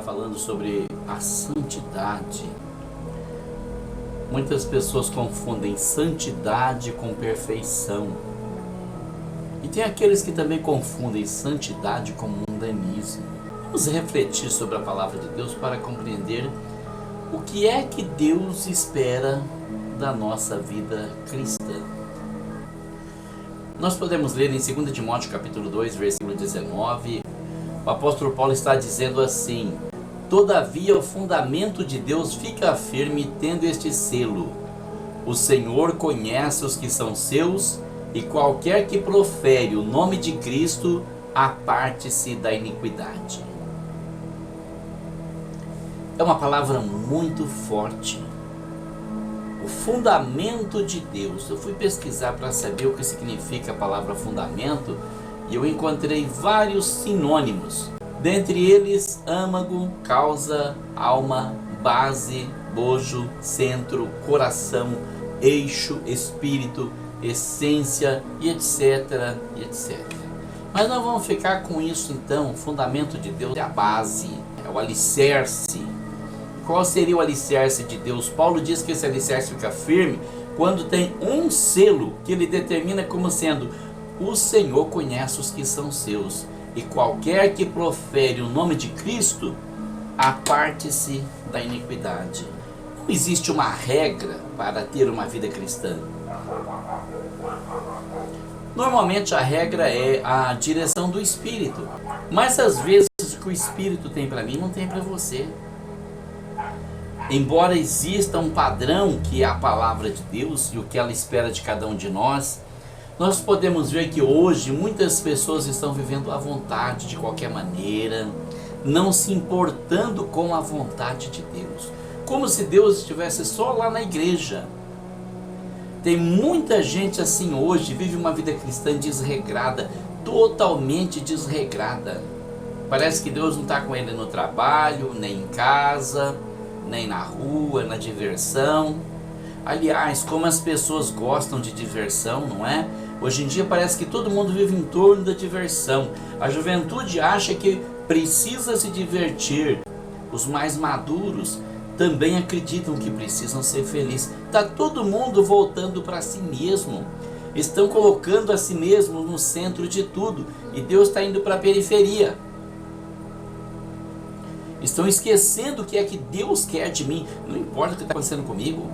falando sobre a santidade. Muitas pessoas confundem santidade com perfeição. E tem aqueles que também confundem santidade com mundanismo. Vamos refletir sobre a palavra de Deus para compreender o que é que Deus espera da nossa vida cristã. Nós podemos ler em 2 Timóteo capítulo 2, versículo 19, o apóstolo Paulo está dizendo assim: todavia o fundamento de Deus fica firme tendo este selo: o Senhor conhece os que são seus, e qualquer que profere o nome de Cristo, aparte-se da iniquidade. É uma palavra muito forte. O fundamento de Deus. Eu fui pesquisar para saber o que significa a palavra fundamento e eu encontrei vários sinônimos. Dentre eles, âmago, causa, alma, base, bojo, centro, coração, eixo, espírito, essência e etc, e etc. Mas nós vamos ficar com isso então. O fundamento de Deus é a base, é o alicerce. Qual seria o alicerce de Deus? Paulo diz que esse alicerce fica firme quando tem um selo que ele determina como sendo: o Senhor conhece os que são seus, e qualquer que profere o nome de Cristo, aparte-se da iniquidade. Não existe uma regra para ter uma vida cristã. Normalmente a regra é a direção do Espírito, mas às vezes o que o Espírito tem para mim não tem para você. Embora exista um padrão que é a palavra de Deus e o que ela espera de cada um de nós, nós podemos ver que hoje muitas pessoas estão vivendo à vontade de qualquer maneira, não se importando com a vontade de Deus, como se Deus estivesse só lá na igreja. Tem muita gente assim hoje, vive uma vida cristã desregrada, totalmente desregrada. Parece que Deus não está com ele no trabalho, nem em casa, nem na rua, na diversão. Aliás, como as pessoas gostam de diversão, não é? Hoje em dia parece que todo mundo vive em torno da diversão. A juventude acha que precisa se divertir. Os mais maduros também acreditam que precisam ser felizes. Está todo mundo voltando para si mesmo. Estão colocando a si mesmo no centro de tudo. E Deus está indo para a periferia. Estão esquecendo o que é que Deus quer de mim. Não importa o que está acontecendo comigo.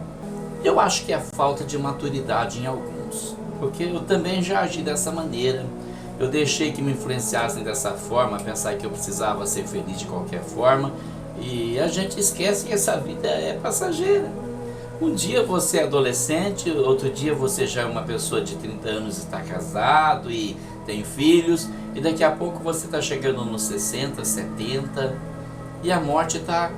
Eu acho que é falta de maturidade em alguns. Porque eu também já agi dessa maneira. Eu deixei que me influenciassem dessa forma, pensar que eu precisava ser feliz de qualquer forma. E a gente esquece que essa vida é passageira. Um dia você é adolescente, outro dia você já é uma pessoa de 30 anos, está casado e tem filhos. E daqui a pouco você está chegando nos 60, 70... e a morte está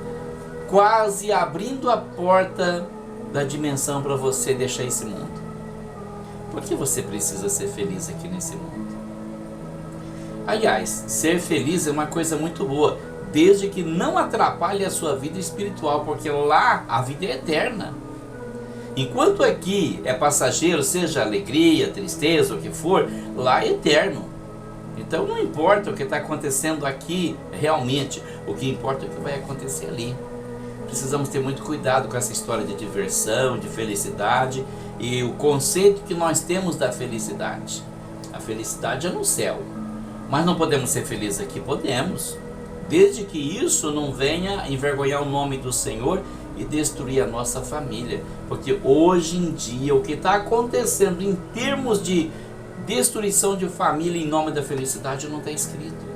quase abrindo a porta da dimensão para você deixar esse mundo. Por que você precisa ser feliz aqui nesse mundo? Aliás, ser feliz é uma coisa muito boa, desde que não atrapalhe a sua vida espiritual, porque lá a vida é eterna. Enquanto aqui é passageiro, seja alegria, tristeza, o que for, lá é eterno. Então não importa o que está acontecendo aqui realmente, o que importa é o que vai acontecer ali. Precisamos ter muito cuidado com essa história de diversão, de felicidade e o conceito que nós temos da felicidade. A felicidade é no céu, mas não podemos ser felizes aqui? Podemos, desde que isso não venha envergonhar o nome do Senhor e destruir a nossa família. Porque hoje em dia o que está acontecendo em termos de destruição de família em nome da felicidade não está escrito.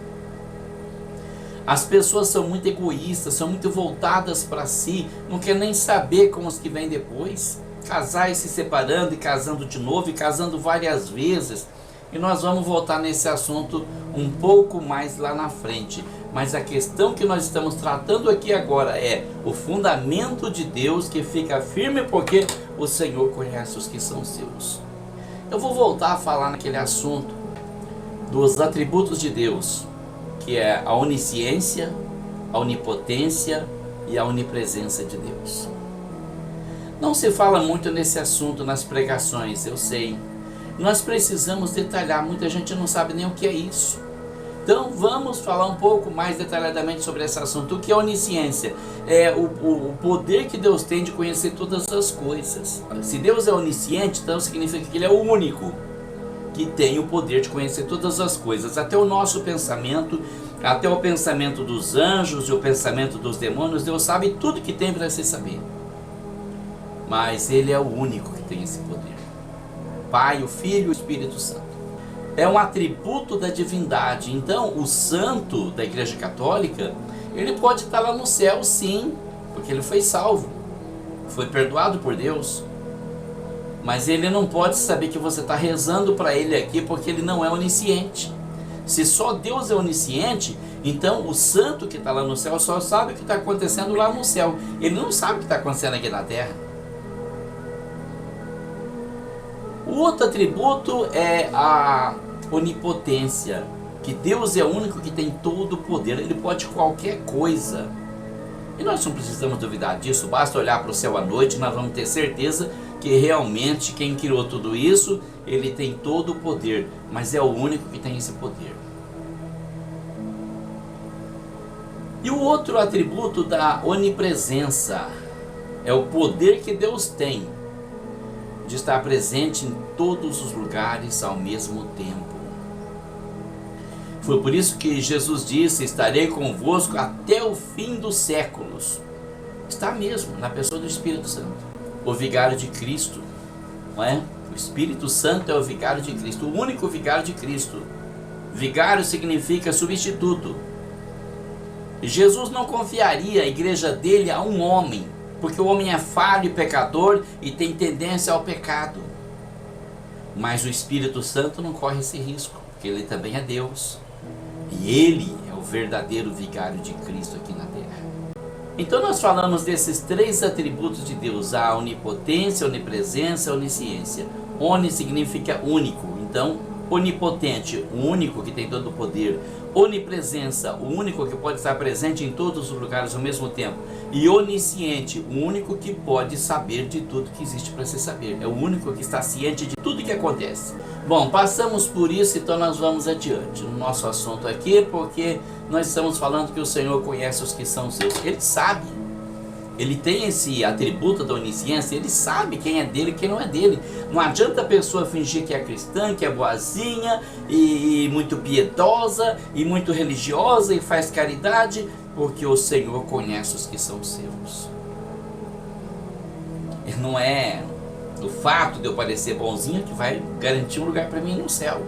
As pessoas são muito egoístas, são muito voltadas para si, não quer nem saber com os que vêm depois. Casais se separando e casando de novo e casando várias vezes. E nós vamos voltar nesse assunto um pouco mais lá na frente. Mas a questão que nós estamos tratando aqui agora é o fundamento de Deus que fica firme porque o Senhor conhece os que são seus. Eu vou voltar a falar naquele assunto dos atributos de Deus, que é a onisciência, a onipotência e a onipresença de Deus. Não se fala muito nesse assunto nas pregações, eu sei. Nós precisamos detalhar, muita gente não sabe nem o que é isso. Então vamos falar um pouco mais detalhadamente sobre esse assunto. O que é onisciência? É o poder que Deus tem de conhecer todas as coisas. Se Deus é onisciente, então significa que Ele é o único que tem o poder de conhecer todas as coisas, até o nosso pensamento, até o pensamento dos anjos e o pensamento dos demônios. Deus sabe tudo que tem para se saber, mas Ele é o único que tem esse poder. Pai, o Filho e o Espírito Santo. É um atributo da divindade. Então o santo da Igreja Católica, ele pode estar lá no céu, sim, porque ele foi salvo, foi perdoado por Deus, mas ele não pode saber que você está rezando para ele aqui, porque ele não é onisciente. Se só Deus é onisciente, então o santo que está lá no céu só sabe o que está acontecendo lá no céu, ele não sabe o que está acontecendo aqui na terra. O outro atributo é a onipotência, que Deus é o único que tem todo o poder, ele pode qualquer coisa. E nós não precisamos duvidar disso, basta olhar para o céu à noite, nós vamos ter certeza que realmente quem criou tudo isso, ele tem todo o poder, mas é o único que tem esse poder. E o outro atributo da onipresença é o poder que Deus tem de estar presente em todos os lugares ao mesmo tempo. Foi por isso que Jesus disse: estarei convosco até o fim dos séculos. Está mesmo, na pessoa do Espírito Santo, o vigário de Cristo, não é? O Espírito Santo é o vigário de Cristo, o único vigário de Cristo. Vigário significa substituto. E Jesus não confiaria a igreja dele a um homem, porque o homem é falho e pecador e tem tendência ao pecado. Mas o Espírito Santo não corre esse risco, porque ele também é Deus. E ele é o verdadeiro vigário de Cristo aqui na terra. Então nós falamos desses três atributos de Deus: a onipotência, a onipresença, a onisciência. Oni significa único, então onipotente, o único que tem todo o poder. Onipresença, o único que pode estar presente em todos os lugares ao mesmo tempo. E onisciente, o único que pode saber de tudo que existe para se saber. É o único que está ciente de tudo que acontece. Bom, passamos por isso, então nós vamos adiante no nosso assunto aqui, porque nós estamos falando que o Senhor conhece os que são seus. Ele sabe. Ele tem esse atributo da onisciência, ele sabe quem é dele e quem não é dele. Não adianta a pessoa fingir que é cristã, que é boazinha, e muito piedosa, e muito religiosa, e faz caridade, porque o Senhor conhece os que são seus. E não é o fato de eu parecer bonzinho que vai garantir um lugar para mim no céu.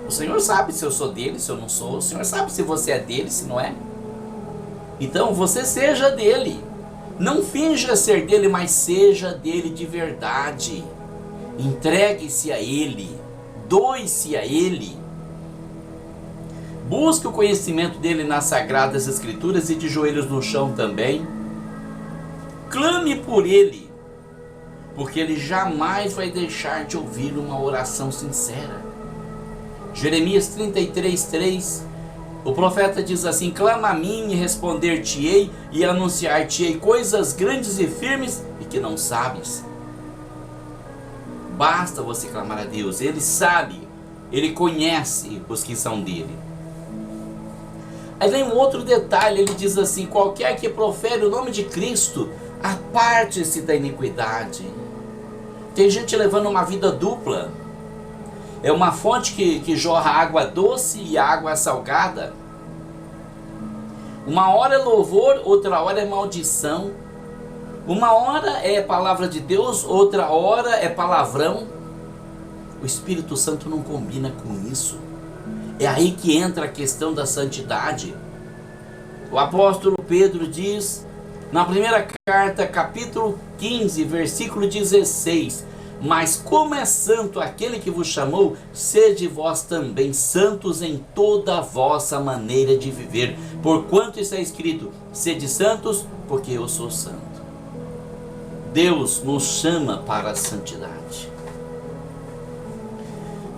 O Senhor sabe se eu sou dele, se eu não sou. O Senhor sabe se você é dele, se não é. Então você seja dele. Não finja ser dele, mas seja dele de verdade. Entregue-se a ele. Doe-se a ele. Busque o conhecimento dele nas Sagradas Escrituras e de joelhos no chão também. Clame por ele, porque ele jamais vai deixar de ouvir uma oração sincera. Jeremias 33:3. O profeta diz assim: clama a mim e responder-te-ei e anunciar-te-ei coisas grandes e firmes e que não sabes. Basta você clamar a Deus, ele sabe, ele conhece os que são dele. Aí vem um outro detalhe, ele diz assim: qualquer que profere o nome de Cristo, aparte-se da iniquidade. Tem gente levando uma vida dupla. É uma fonte que jorra água doce e água salgada. Uma hora é louvor, outra hora é maldição. Uma hora é palavra de Deus, outra hora é palavrão. O Espírito Santo não combina com isso. É aí que entra a questão da santidade. O apóstolo Pedro diz, na primeira carta, capítulo 15, versículo 16: mas como é santo aquele que vos chamou, sede vós também santos em toda a vossa maneira de viver, porquanto está escrito: sede santos, porque eu sou santo. Deus nos chama para a santidade.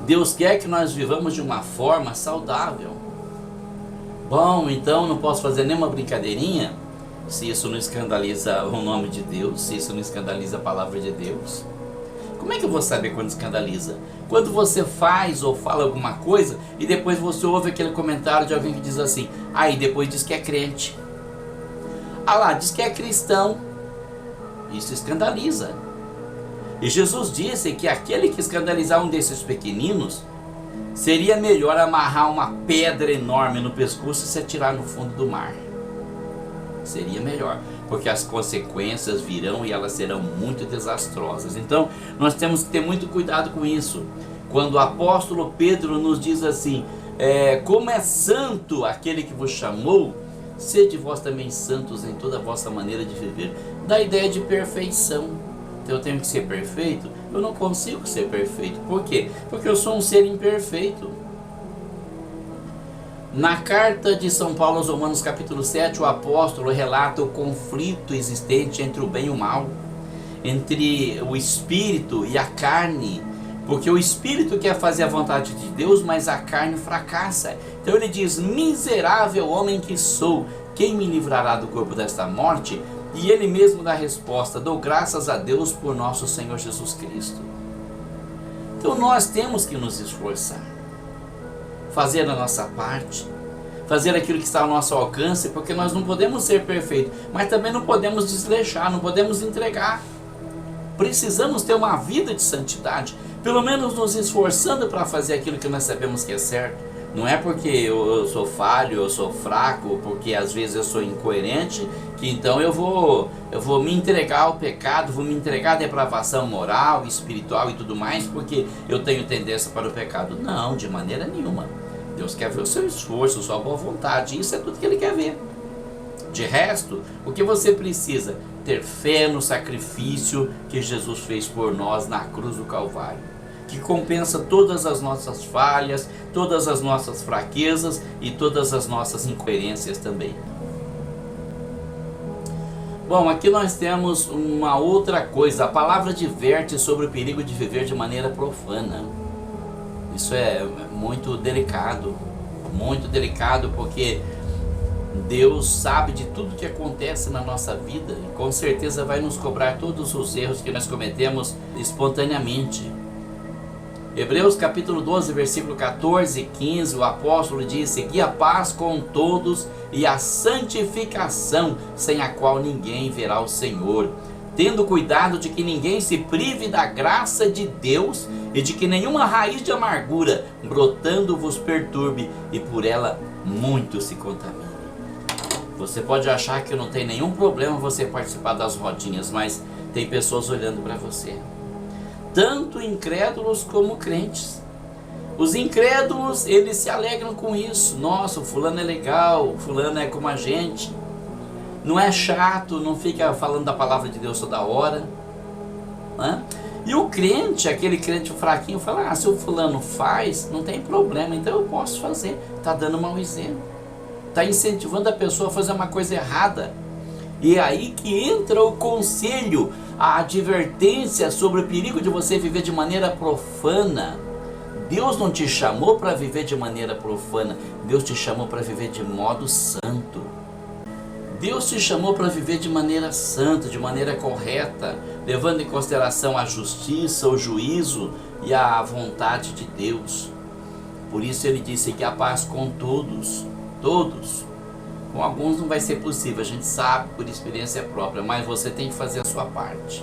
Deus quer que nós vivamos de uma forma saudável. Bom, então não posso fazer nenhuma brincadeirinha? Se isso não escandaliza o nome de Deus, se isso não escandaliza a palavra de Deus. Como é que eu vou saber quando escandaliza? Quando você faz ou fala alguma coisa e depois você ouve aquele comentário de alguém que diz assim, e depois diz que é crente. Ah lá, diz que é cristão. Isso escandaliza. E Jesus disse que aquele que escandalizar um desses pequeninos, seria melhor amarrar uma pedra enorme no pescoço e se atirar no fundo do mar. Seria melhor, porque as consequências virão e elas serão muito desastrosas. Então, nós temos que ter muito cuidado com isso. Quando o apóstolo Pedro nos diz assim, como é santo aquele que vos chamou, sede vós também santos em toda a vossa maneira de viver. Dá a ideia de perfeição. Então eu tenho que ser perfeito? Eu não consigo ser perfeito. Por quê? Porque eu sou um ser imperfeito. Na carta de São Paulo aos Romanos capítulo 7, o apóstolo relata o conflito existente entre o bem e o mal, entre o espírito e a carne, porque o espírito quer fazer a vontade de Deus, mas a carne fracassa. Então ele diz, miserável homem que sou, quem me livrará do corpo desta morte? E ele mesmo dá a resposta, dou graças a Deus por nosso Senhor Jesus Cristo. Então nós temos que nos esforçar, fazer a nossa parte, fazer aquilo que está ao nosso alcance, porque nós não podemos ser perfeitos, mas também não podemos desleixar, não podemos entregar. Precisamos ter uma vida de santidade, pelo menos nos esforçando para fazer aquilo que nós sabemos que é certo. Não é porque eu sou falho, eu sou fraco, porque às vezes eu sou incoerente, que então eu vou me entregar ao pecado, vou me entregar à depravação moral, espiritual e tudo mais, porque eu tenho tendência para o pecado. Não, de maneira nenhuma. Deus quer ver o seu esforço, a sua boa vontade, isso é tudo que Ele quer ver. De resto, o que você precisa? Ter fé no sacrifício que Jesus fez por nós na cruz do Calvário, que compensa todas as nossas falhas, todas as nossas fraquezas e todas as nossas incoerências também. Bom, aqui nós temos uma outra coisa. A palavra diverte sobre o perigo de viver de maneira profana. Isso é muito delicado porque Deus sabe de tudo que acontece na nossa vida e com certeza vai nos cobrar todos os erros que nós cometemos espontaneamente. Hebreus capítulo 12, versículo 14 e 15, o apóstolo diz, segui a paz com todos e a santificação, sem a qual ninguém verá o Senhor, tendo cuidado de que ninguém se prive da graça de Deus e de que nenhuma raiz de amargura brotando vos perturbe e por ela muitos se contaminem. Você pode achar que não tem nenhum problema você participar das rodinhas, mas tem pessoas olhando para você. Tanto incrédulos como crentes. Os incrédulos, eles se alegram com isso. Nossa, o fulano é legal, o fulano é como a gente. Não é chato, não fica falando da palavra de Deus toda hora. Né? E o crente, aquele crente fraquinho, fala, se o fulano faz, não tem problema, então eu posso fazer. Está dando mau exemplo. Está incentivando a pessoa a fazer uma coisa errada. E é aí que entra o conselho, a advertência sobre o perigo de você viver de maneira profana. Deus não te chamou para viver de maneira profana, Deus te chamou para viver de modo santo. Deus te chamou para viver de maneira santa, de maneira correta, levando em consideração a justiça, o juízo e a vontade de Deus. Por isso ele disse que a paz com todos. Com alguns não vai ser possível, a gente sabe por experiência própria, mas você tem que fazer a sua parte.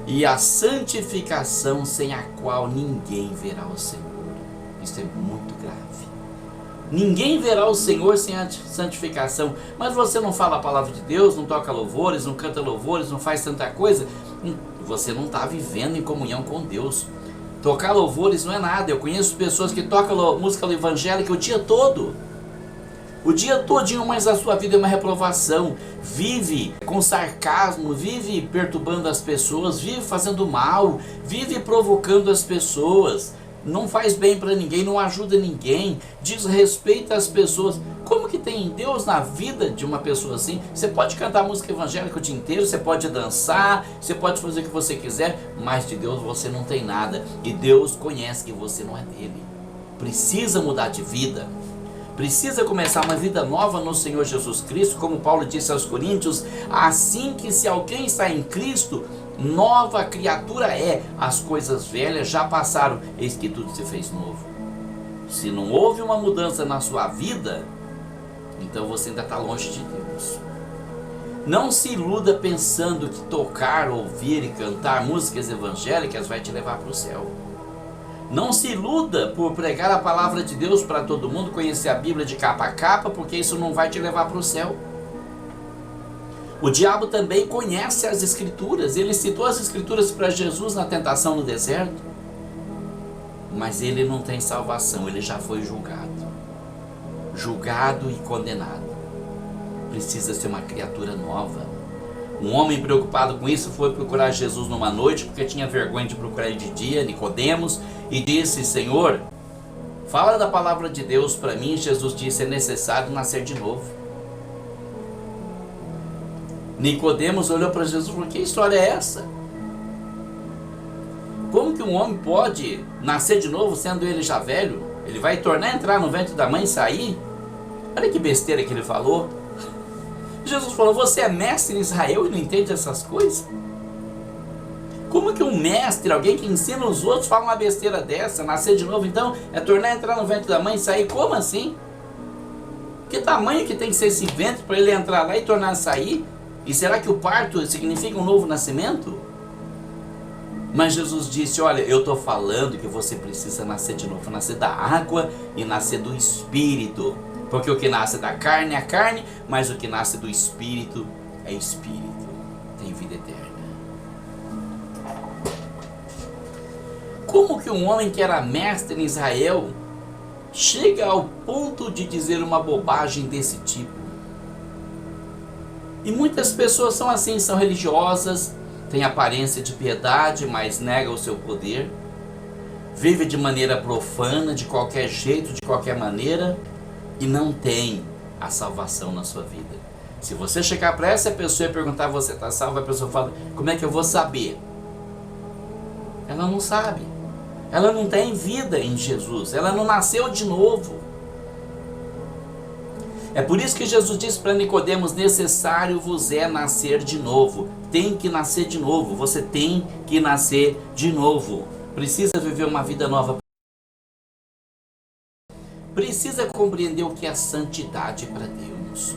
E a santificação, sem a qual ninguém verá o Senhor. Isso é muito grave. Ninguém verá o Senhor sem a santificação. Mas você não fala a palavra de Deus, não toca louvores, não canta louvores, não faz tanta coisa. Você não está vivendo em comunhão com Deus. Tocar louvores não é nada. Eu conheço pessoas que tocam música evangélica o dia todo. O dia todinho, mas a sua vida é uma reprovação. Vive com sarcasmo, vive perturbando as pessoas, vive fazendo mal, vive provocando as pessoas. Não faz bem para ninguém, não ajuda ninguém, desrespeita as pessoas. Como que tem Deus na vida de uma pessoa assim? Você pode cantar música evangélica o dia inteiro, você pode dançar, você pode fazer o que você quiser, mas de Deus você não tem nada. E Deus conhece que você não é dele. Precisa mudar de vida. Precisa começar uma vida nova no Senhor Jesus Cristo, como Paulo disse aos Coríntios, assim que se alguém está em Cristo, Nova criatura é, as coisas velhas já passaram, eis que tudo se fez novo. Se não houve uma mudança na sua vida, então você ainda está longe de Deus. Não se iluda pensando que tocar, ouvir e cantar músicas evangélicas vai te levar para o céu. Não se iluda por pregar a palavra de Deus para todo mundo, conhecer a Bíblia de capa a capa, porque isso não vai te levar para o céu. O diabo também conhece as Escrituras. Ele citou as Escrituras para Jesus na tentação no deserto. Mas ele não tem salvação, ele já foi julgado. Julgado e condenado. Precisa ser uma criatura nova. Um homem preocupado com isso foi procurar Jesus numa noite, porque tinha vergonha de procurar ele de dia, Nicodemos, e disse: Senhor, fala da palavra de Deus para mim. Jesus disse: é necessário nascer de novo. Nicodemos olhou para Jesus e falou: que história é essa? Como que um homem pode nascer de novo sendo ele já velho? Ele vai tornar a entrar no ventre da mãe e sair? Olha que besteira que ele falou. Jesus falou: você é mestre em Israel e não entende essas coisas? Como que um mestre, alguém que ensina os outros, fala uma besteira dessa? Nascer de novo então é tornar a entrar no ventre da mãe e sair? Como assim? Que tamanho que tem que ser esse ventre para ele entrar lá e tornar a sair? E será que o parto significa um novo nascimento? Mas Jesus disse: olha, eu estou falando que você precisa nascer de novo, nascer da água e nascer do Espírito. Porque o que nasce da carne é carne, mas o que nasce do Espírito é Espírito. Tem vida eterna. Como que um homem que era mestre em Israel chega ao ponto de dizer uma bobagem desse tipo? E muitas pessoas são assim, são religiosas, têm aparência de piedade, mas negam o seu poder, vive de maneira profana, de qualquer jeito, de qualquer maneira, e não tem a salvação na sua vida. Se você chegar para essa pessoa e perguntar: você está salvo? A pessoa fala: como é que eu vou saber? Ela não sabe. Ela não tem vida em Jesus. Ela não nasceu de novo. É por isso que Jesus disse para Nicodemos: necessário vos é nascer de novo. Tem que nascer de novo. Você tem que nascer de novo. Precisa viver uma vida nova. Precisa compreender o que é santidade para Deus.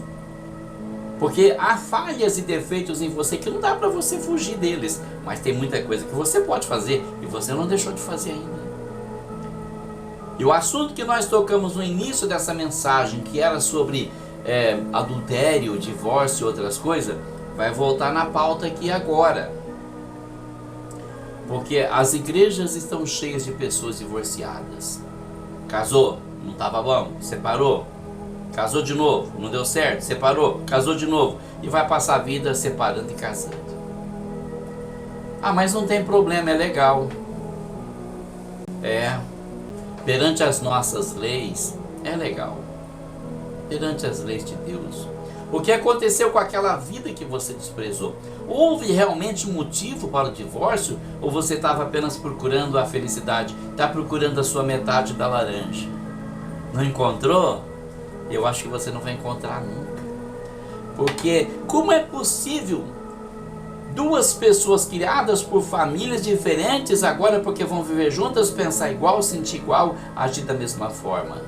Porque há falhas e defeitos em você que não dá para você fugir deles. Mas tem muita coisa que você pode fazer e você não deixou de fazer ainda. E o assunto que nós tocamos no início dessa mensagem, que era sobre adultério, divórcio e outras coisas, vai voltar na pauta aqui agora. Porque as igrejas estão cheias de pessoas divorciadas. Casou, não estava bom, separou. Casou de novo, não deu certo, separou, casou de novo. E vai passar a vida separando e casando. Ah, mas não tem problema, é legal. Perante as nossas leis, é legal. Perante as leis de Deus. O que aconteceu com aquela vida que você desprezou? Houve realmente motivo para o divórcio? Ou você estava apenas procurando a felicidade? Está procurando a sua metade da laranja? Não encontrou? Eu acho que você não vai encontrar nunca. Porque como é possível duas pessoas criadas por famílias diferentes, agora porque vão viver juntas, pensar igual, sentir igual, agir da mesma forma?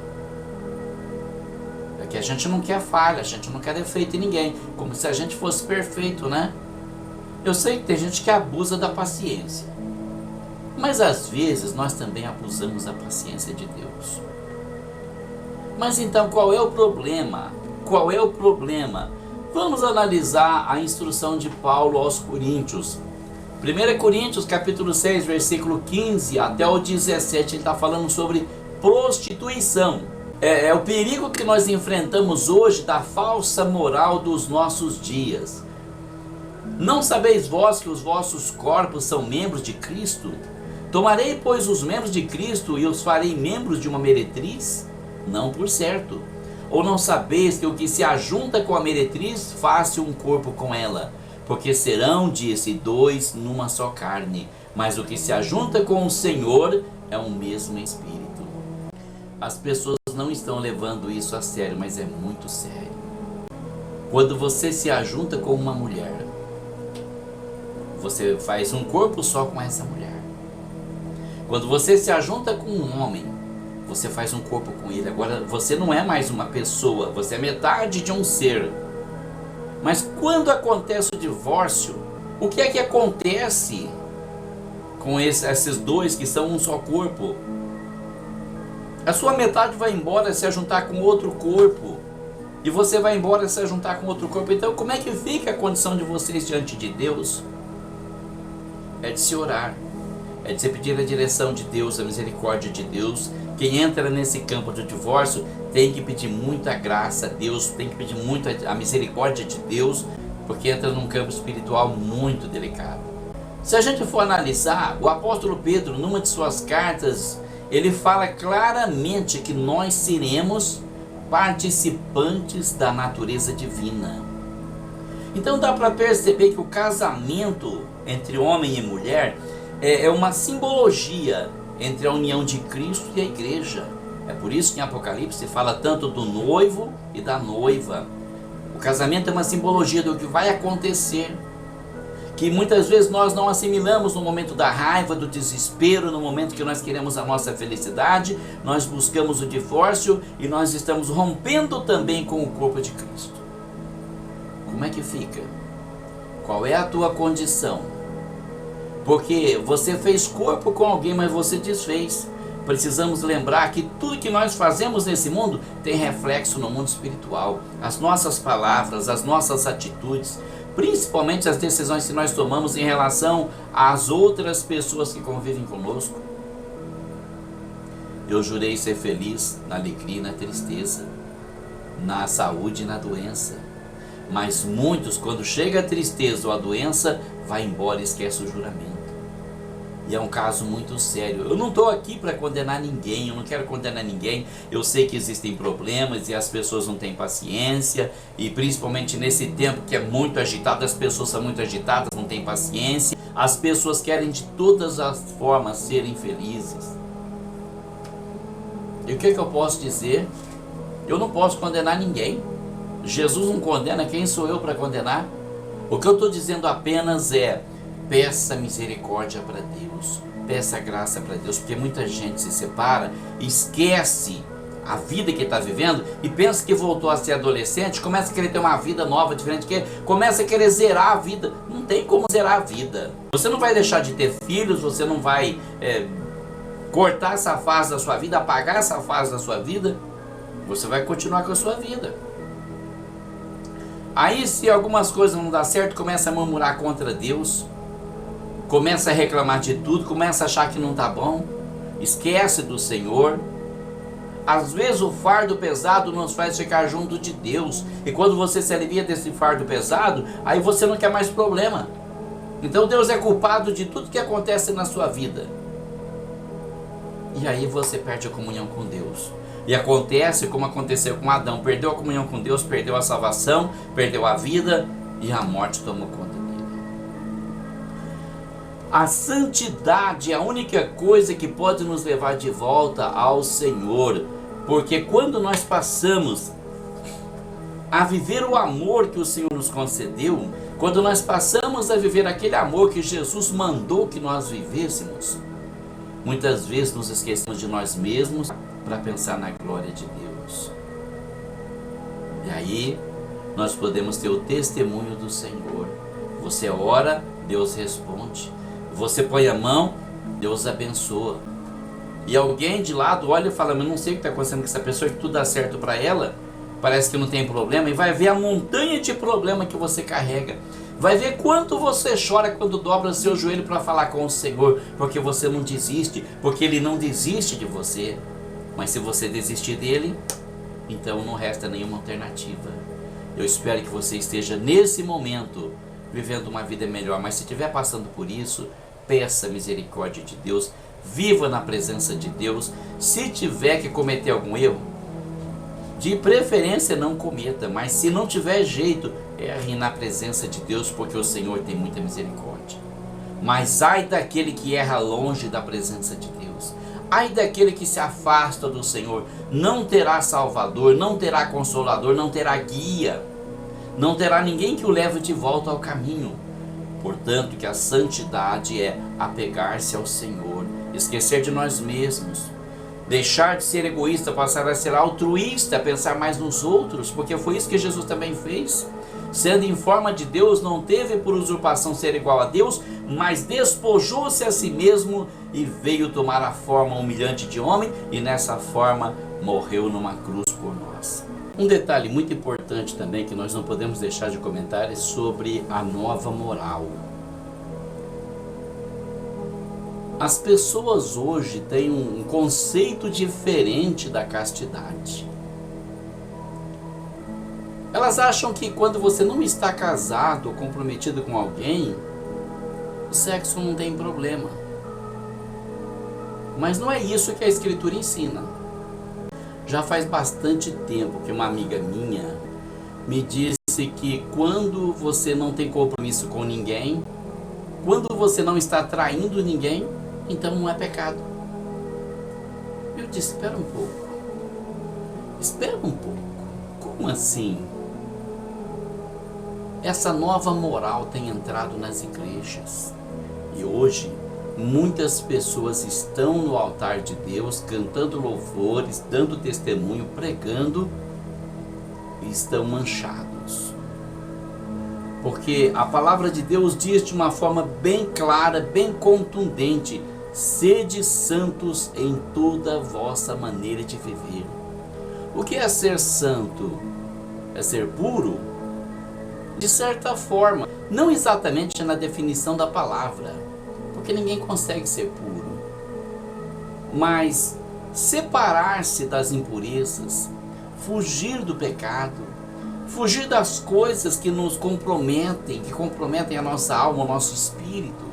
É que a gente não quer falha, a gente não quer defeito em ninguém, como se a gente fosse perfeito, né? Eu sei que tem gente que abusa da paciência, mas às vezes nós também abusamos da paciência de Deus. Mas então qual é o problema? Qual é o problema? Vamos analisar a instrução de Paulo aos Coríntios. 1 Coríntios capítulo 6, versículo 15 até o 17, ele está falando sobre prostituição. É o perigo que nós enfrentamos hoje da falsa moral dos nossos dias. Não sabeis vós que os vossos corpos são membros de Cristo? Tomarei, pois, os membros de Cristo e os farei membros de uma meretriz? Não por certo. Ou não sabeis que o que se ajunta com a meretriz faz-se um corpo com ela? Porque serão, disse, dois numa só carne. Mas o que se ajunta com o Senhor é o mesmo Espírito. As pessoas não estão levando isso a sério, mas é muito sério. Quando você se ajunta com uma mulher, você faz um corpo só com essa mulher. Quando você se ajunta com um homem, você faz um corpo com ele. Agora você não é mais uma pessoa, você é metade de um ser. Mas quando acontece o divórcio, o que é que acontece com esses dois que são um só corpo? A sua metade vai embora se juntar com outro corpo. E você vai embora se juntar com outro corpo. Então como é que fica a condição de vocês diante de Deus? É de se orar. É de se pedir a direção de Deus, a misericórdia de Deus. Quem entra nesse campo do divórcio tem que pedir muita graça a Deus, tem que pedir muito a misericórdia de Deus, porque entra num campo espiritual muito delicado. Se a gente for analisar, o apóstolo Pedro, numa de suas cartas, ele fala claramente que nós seremos participantes da natureza divina. Então dá para perceber que o casamento entre homem e mulher é uma simbologia entre a união de Cristo e a igreja. É por isso que em Apocalipse fala tanto do noivo e da noiva. O casamento é uma simbologia do que vai acontecer, que muitas vezes nós não assimilamos no momento da raiva, do desespero, no momento que nós queremos a nossa felicidade, nós buscamos o divórcio e nós estamos rompendo também com o corpo de Cristo. Como é que fica? Qual é a tua condição? Porque você fez corpo com alguém, mas você desfez. Precisamos lembrar que tudo que nós fazemos nesse mundo tem reflexo no mundo espiritual. As nossas palavras, as nossas atitudes, principalmente as decisões que nós tomamos em relação às outras pessoas que convivem conosco. Eu jurei ser feliz na alegria e na tristeza, na saúde e na doença. Mas muitos, quando chega a tristeza ou a doença, vai embora e esquece o juramento. E é um caso muito sério. Eu não estou aqui para condenar ninguém, eu não quero condenar ninguém. Eu sei que existem problemas e as pessoas não têm paciência. E principalmente nesse tempo que é muito agitado, as pessoas são muito agitadas, não têm paciência. As pessoas querem de todas as formas serem felizes. E o que eu posso dizer? Eu não posso condenar ninguém. Jesus não condena, quem sou eu para condenar? O que eu estou dizendo apenas é: peça misericórdia para Deus, peça graça para Deus, porque muita gente se separa, esquece a vida que está vivendo e pensa que voltou a ser adolescente, começa a querer ter uma vida nova, diferente, começa a querer zerar a vida. Não tem como zerar a vida. Você não vai deixar de ter filhos, você não vai cortar essa fase da sua vida, apagar essa fase da sua vida, você vai continuar com a sua vida. Aí se algumas coisas não dão certo, começa a murmurar contra Deus, começa a reclamar de tudo, começa a achar que não está bom, esquece do Senhor. Às vezes o fardo pesado nos faz ficar junto de Deus, e quando você se alivia desse fardo pesado, aí você não quer mais problema. Então Deus é culpado de tudo que acontece na sua vida, e aí você perde a comunhão com Deus. E acontece como aconteceu com Adão: perdeu a comunhão com Deus, perdeu a salvação, perdeu a vida, e a morte tomou conta dele. A santidade é a única coisa que pode nos levar de volta ao Senhor, porque quando nós passamos a viver o amor que o Senhor nos concedeu, quando nós passamos a viver aquele amor que Jesus mandou que nós vivêssemos, muitas vezes nos esquecemos de nós mesmos para pensar na glória de Deus. E aí nós podemos ter o testemunho do Senhor. Você ora, Deus responde. Você põe a mão, Deus abençoa. E alguém de lado olha e fala: mas não sei o que está acontecendo com essa pessoa, que tudo dá certo para ela, parece que não tem problema. E vai ver a montanha de problema que você carrega. Vai ver quanto você chora quando dobra o seu joelho para falar com o Senhor, porque você não desiste, porque Ele não desiste de você. Mas se você desistir dele, então não resta nenhuma alternativa. Eu espero que você esteja nesse momento vivendo uma vida melhor, mas se estiver passando por isso, peça misericórdia de Deus, viva na presença de Deus. Se tiver que cometer algum erro, de preferência não cometa, mas se não tiver jeito, erre na presença de Deus, porque o Senhor tem muita misericórdia. Mas ai daquele que erra longe da presença de Deus. Ai daquele que se afasta do Senhor, não terá salvador, não terá consolador, não terá guia, não terá ninguém que o leve de volta ao caminho. Portanto, que a santidade é apegar-se ao Senhor, esquecer de nós mesmos, deixar de ser egoísta, passar a ser altruísta, pensar mais nos outros, porque foi isso que Jesus também fez. Sendo em forma de Deus, não teve por usurpação ser igual a Deus, mas despojou-se a si mesmo e veio tomar a forma humilhante de homem, e nessa forma morreu numa cruz por nós. Um detalhe muito importante também que nós não podemos deixar de comentar é sobre a nova moral. As pessoas hoje têm um conceito diferente da castidade. Elas acham que quando você não está casado ou comprometido com alguém, o sexo não tem problema. Mas não é isso que a Escritura ensina. Já faz bastante tempo que uma amiga minha me disse que quando você não tem compromisso com ninguém, quando você não está traindo ninguém, então não é pecado. Eu disse, espera um pouco. Espera um pouco. Como assim? Essa nova moral tem entrado nas igrejas. E hoje, muitas pessoas estão no altar de Deus, cantando louvores, dando testemunho, pregando, e estão manchados. Porque a palavra de Deus diz de uma forma bem clara, bem contundente: sede santos em toda a vossa maneira de viver. O que é ser santo? É ser puro? De certa forma, não exatamente na definição da palavra, porque ninguém consegue ser puro. Mas separar-se das impurezas, fugir do pecado, fugir das coisas que nos comprometem, que comprometem a nossa alma, o nosso espírito.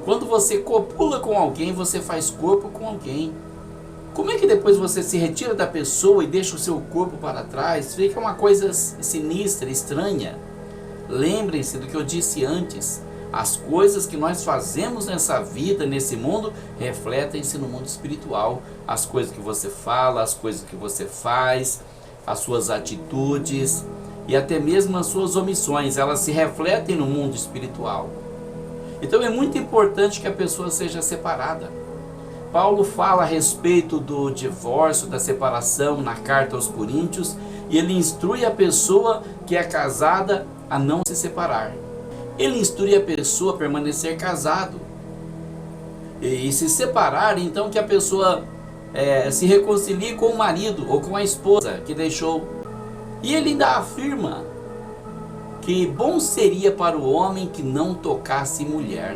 Quando você copula com alguém, você faz corpo com alguém. Como é que depois você se retira da pessoa e deixa o seu corpo para trás? Fica uma coisa sinistra, estranha. Lembrem-se do que eu disse antes. As coisas que nós fazemos nessa vida, nesse mundo, refletem-se no mundo espiritual. As coisas que você fala, as coisas que você faz, as suas atitudes e até mesmo as suas omissões, elas se refletem no mundo espiritual. Então é muito importante que a pessoa seja separada. Paulo fala a respeito do divórcio, da separação na carta aos Coríntios, e ele instrui a pessoa que é casada a não se separar. Ele instrui a pessoa a permanecer casado. E se separar, então que a pessoa se reconcilie com o marido ou com a esposa que deixou. E ele ainda afirma que bom seria para o homem que não tocasse mulher.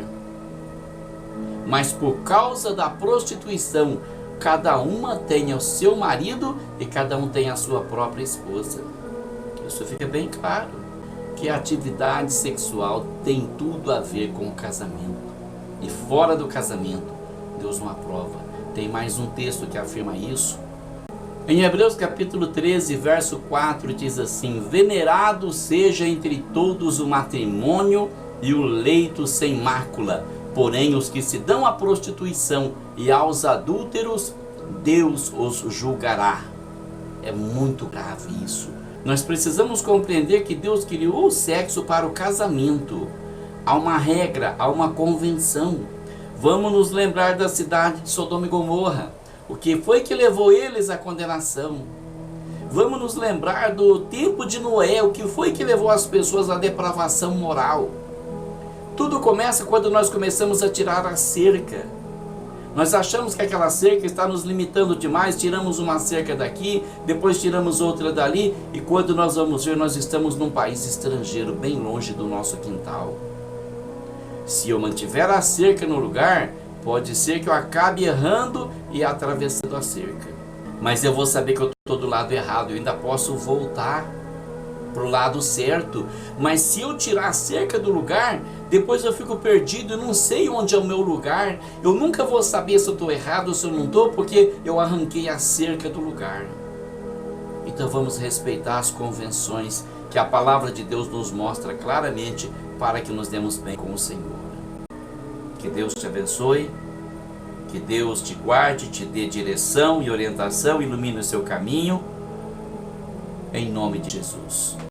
Mas por causa da prostituição, cada uma tem o seu marido e cada um tem a sua própria esposa. Isso fica bem claro, que a atividade sexual tem tudo a ver com o casamento. E fora do casamento, Deus não aprova. Tem mais um texto que afirma isso. Em Hebreus capítulo 13, verso 4, diz assim: venerado seja entre todos o matrimônio e o leito sem mácula. Porém, os que se dão à prostituição e aos adúlteros, Deus os julgará. É muito grave isso. Nós precisamos compreender que Deus criou o sexo para o casamento. Há uma regra, há uma convenção. Vamos nos lembrar da cidade de Sodoma e Gomorra. O que foi que levou eles à condenação? Vamos nos lembrar do tempo de Noé. O que foi que levou as pessoas à depravação moral? Tudo começa quando nós começamos a tirar a cerca. Nós achamos que aquela cerca está nos limitando demais, tiramos uma cerca daqui, depois tiramos outra dali, e quando nós vamos ver, nós estamos num país estrangeiro, bem longe do nosso quintal. Se eu mantiver a cerca no lugar, pode ser que eu acabe errando e atravessando a cerca. Mas eu vou saber que eu estou do lado errado, eu ainda posso voltar para o lado certo. Mas se eu tirar a cerca do lugar, depois eu fico perdido e não sei onde é o meu lugar. Eu nunca vou saber se eu estou errado ou se eu não estou, porque eu arranquei a cerca do lugar. Então vamos respeitar as convenções que a palavra de Deus nos mostra claramente para que nos demos bem com o Senhor. Que Deus te abençoe, que Deus te guarde, te dê direção e orientação, ilumine o seu caminho, em nome de Jesus.